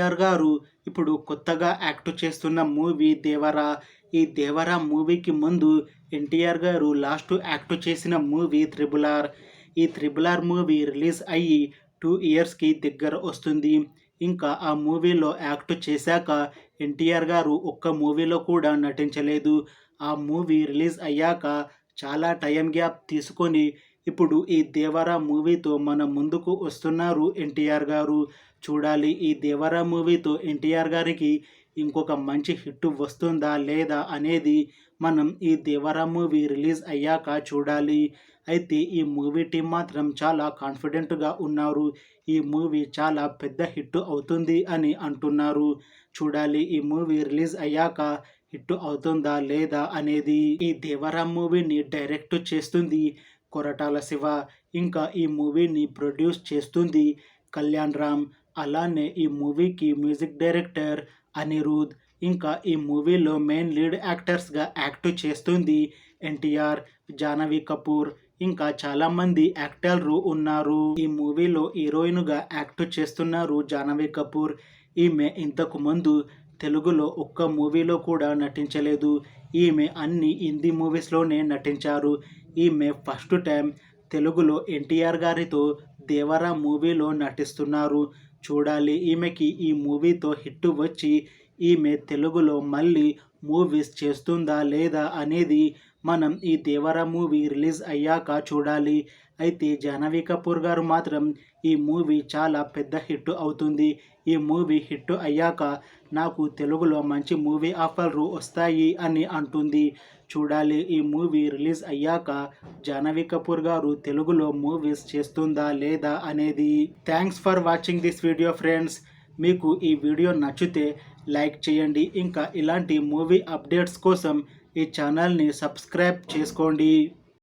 ఎన్టీఆర్ గారు ఇప్పుడు కొత్తగా యాక్ట్ చేస్తున్న మూవీ 'దేవర'. ఈ 'దేవర' మూవీకి ముందు ఎన్టీఆర్ గారు లాస్ట్ యాక్ట్ చేసిన మూవీ 'త్రిబుల్ ఆర్'. ఈ 'త్రిబుల్ ఆర్' మూవీ రిలీజ్ అయ్యి 2 ఇయర్స్‌కి దగ్గర వస్తుంది. ఇంకా ఆ మూవీలో యాక్ట్ చేశాక ఎన్టీఆర్ గారు ఒక్క మూవీలో కూడా నటించలేదు. ఆ మూవీ రిలీజ్ అయ్యాక చాలా టైం గ్యాప్ తీసుకొని ఇప్పుడు ఈ 'దేవర' మూవీతో మన ముందుకు వస్తున్నారు ఎన్టీఆర్ గారు. చూడాలి ఈ 'దేవర' మూవీతో ఎన్టీఆర్ గారికి ఇంకొక మంచి హిట్ వస్తుందా లేదా అనేది మనం ఈ 'దేవర' మూవీ రిలీజ్ అయ్యాక చూడాలి. అయితే ఈ మూవీ టీం మాత్రం చాలా కాన్ఫిడెంట్‌గా ఉన్నారు. ఈ మూవీ చాలా పెద్ద హిట్ అవుతుంది అని అంటున్నారు. చూడాలి ఈ మూవీ రిలీజ్ అయ్యాక హిట్ అవుతుందా లేదా అనేది. ఈ 'దేవర' మూవీని డైరెక్ట్ చేస్తుంది కొరటాల శివ. ఇంకా ఈ మూవీని ప్రొడ్యూస్ చేస్తుంది కళ్యాణ్ రామ్. అలానే ఈ మూవీకి మ్యూజిక్ డైరెక్టర్ అనిరుద్. ఇంకా ఈ మూవీలో మెయిన్ లీడ్ యాక్టర్స్గా యాక్ట్ చేస్తుంది ఎన్టీఆర్, జాహ్నవి కపూర్, ఇంకా చాలామంది యాక్టర్లు ఉన్నారు. ఈ మూవీలో హీరోయిన్గా యాక్ట్ చేస్తున్నారు జాహ్నవి కపూర్. ఈమె ఇంతకు ముందు తెలుగులో ఒక్క మూవీలో కూడా నటించలేదు. ఈమె అన్ని హిందీ మూవీస్లోనే నటించారు. ఈమె ఫస్ట్ టైం తెలుగులో ఎన్టీఆర్ గారితో 'దేవర' మూవీలో నటిస్తున్నారు. చూడాలి ఈమెకి ఈ మూవీతో హిట్ వచ్చి ఈమె తెలుగులో మళ్ళీ మూవీస్ చేస్తుందా లేదా అనేది మనం ఈ 'దేవర' మూవీ రిలీజ్ అయ్యాక చూడాలి. అయితే జాహ్నవి కపూర్ గారు మాత్రం ఈ మూవీ చాలా పెద్ద హిట్ అవుతుంది. ఈ మూవీ హిట్ అయ్యాక నాకు తెలుగులో మంచి మూవీ ఆఫర్లు వస్తాయి అని అంటుంది. చూడాలి ఈ మూవీ రిలీజ్ అయ్యాక జాహ్నవి కపూర్ గారు తెలుగులో మూవీస్ చేస్తుందా లేదా అనేది. Thanks for watching this video friends. మీకు ఈ వీడియో నచ్చితే లైక్ చేయండి. ఇంకా ఇలాంటి మూవీ అప్డేట్స్ కోసం ఈ ఛానల్ని సబ్స్క్రైబ్ చేసుకోండి.